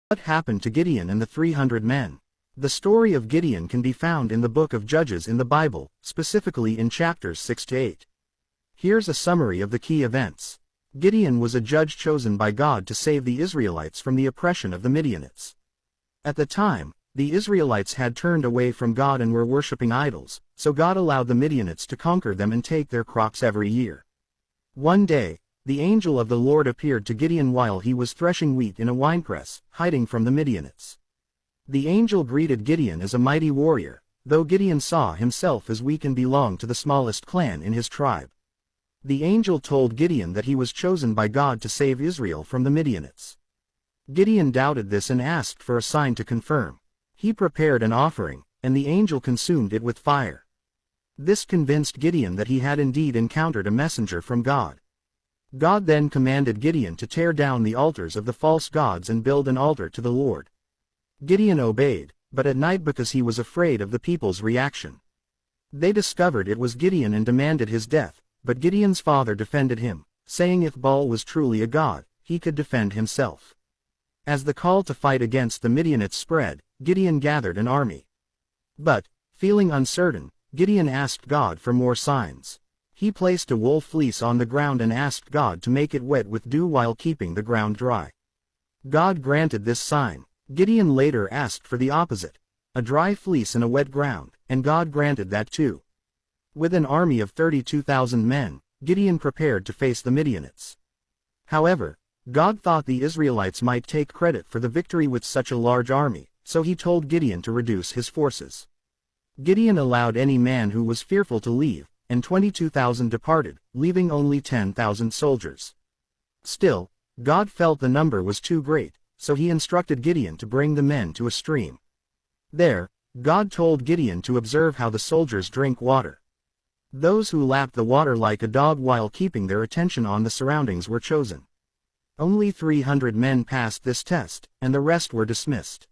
What happened to Gideon and the 300 men? The story of Gideon can be found in the book of Judges in the Bible, specifically in chapters 6 to 8. Here's a summary of the key events. Gideon was a judge chosen by God to save the Israelites from the oppression of the Midianites. At the time, the Israelites had turned away from God and were worshipping idols, so God allowed the Midianites to conquer them and take their crops every year. One day, the angel of the Lord appeared to Gideon while he was threshing wheat in a winepress, hiding from the Midianites. The angel greeted Gideon as a mighty warrior, though Gideon saw himself as weak and belonged to the smallest clan in his tribe. The angel told Gideon that he was chosen by God to save Israel from the Midianites. Gideon doubted this and asked for a sign to confirm. He prepared an offering, and the angel consumed it with fire. This convinced Gideon that he had indeed encountered a messenger from God. God then commanded Gideon to tear down the altars of the false gods and build an altar to the Lord. Gideon obeyed, but at night because he was afraid of the people's reaction. They discovered it was Gideon and demanded his death, but Gideon's father defended him, saying if Baal was truly a god, he could defend himself. As the call to fight against the Midianites spread, Gideon gathered an army. But, feeling uncertain, Gideon asked God for more signs. He placed a wool fleece on the ground and asked God to make it wet with dew while keeping the ground dry. God granted this sign. Gideon later asked for the opposite, a dry fleece and a wet ground, and God granted that too. With an army of 32,000 men, Gideon prepared to face the Midianites. However, God thought the Israelites might take credit for the victory with such a large army, so he told Gideon to reduce his forces. Gideon allowed any man who was fearful to leave, and 22,000 departed, leaving only 10,000 soldiers. Still, God felt the number was too great, so he instructed Gideon to bring the men to a stream. There, God told Gideon to observe how the soldiers drink water. Those who lapped the water like a dog while keeping their attention on the surroundings were chosen. Only 300 men passed this test, and the rest were dismissed.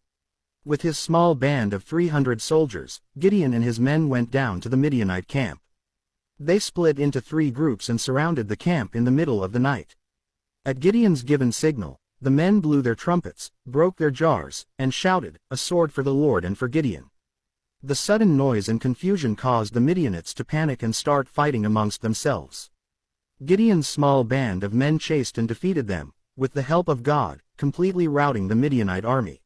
With his small band of 300 soldiers, Gideon and his men went down to the Midianite camp. They split into 3 groups and surrounded the camp in the middle of the night. At Gideon's given signal, the men blew their trumpets, broke their jars, and shouted, "A sword for the Lord and for Gideon." The sudden noise and confusion caused the Midianites to panic and start fighting amongst themselves. Gideon's small band of men chased and defeated them, with the help of God, completely routing the Midianite army.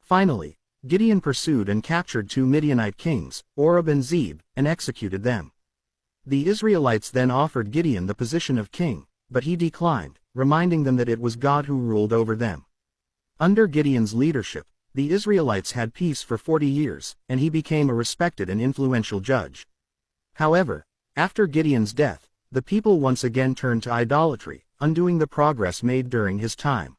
Finally, Gideon pursued and captured 2 Midianite kings, Oreb and Zeb, and executed them. The Israelites then offered Gideon the position of king, but he declined, reminding them that it was God who ruled over them. Under Gideon's leadership, the Israelites had peace for 40 years, and he became a respected and influential judge. However, after Gideon's death, the people once again turned to idolatry, undoing the progress made during his time.